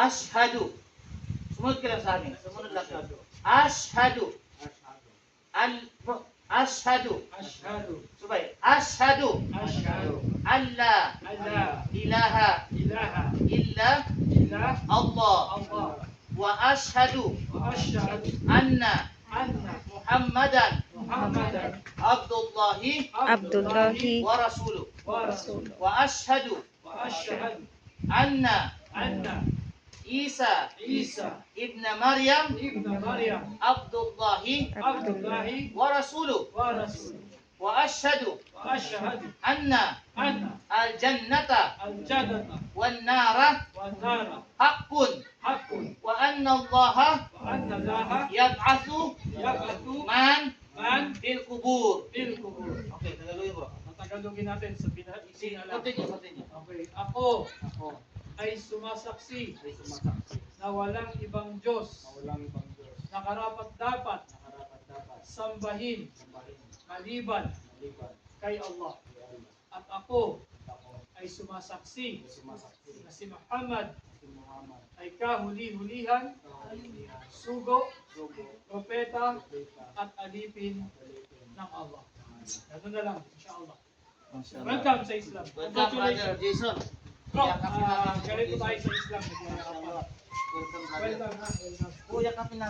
Ashhadu. Sumunod ka lang sa amin. Sumunod lang. Ashhadu. Ashhadu. Ashhadu. Subay. Ashhadu. Ashhadu. Allah. Allah. Ilaha. Ilaha. Illa. Illa. Allah. Allah. Wa ashhadu. Wa ashhadu. Anna. Anna. Muhammadan. Muhammadan. Abdullahi. Abdullahi Wa rasuluh. Wa rasul. Wa ashhadu. Wa ashhadu. Anna. Anna. Isa. Isa. Ibn Maryam. Ibn Maryam. Abdullahi. Abdullahi. Wa rasuluh. Wa rasul. Wa ashhadu. Wa ashhadu. Anna. Anna. Al-jannata. Al-jannata. Wan nara. Wa nara. Haqqun. Haqqun. Wa anna Allah Wa anna Allaha yab'athu yab'athu man man fil qubur. bil qubur. Okay, Tagalogin bro. Ang Tagalogin natin sa pinag-isinan. Continue. Okay. Ako Ako ay sumasaksi ay sumasaksi na walang ibang Diyos na walang ibang Diyos na karapat-dapat na karapat-dapat sambahin sambahin maliban maliban kay Allah. kay Allah. At ako Ako ay sumasaksi ay sumasaksi na si Muhammad si Muhammad ay kahuli-hulihan, kahuluhan, sugo, sugo, propeta, propeta, at alipin alipin ng Allah. Ganun na lang, insyaAllah. Mashallah. Welcome sa Islam. Welcome, Brother Jason. Bro, Yakapin natin si ganito Jason. tayo sa Islam. Mashallah. Welcome, brother. Welcome. Kuya, kapin natin.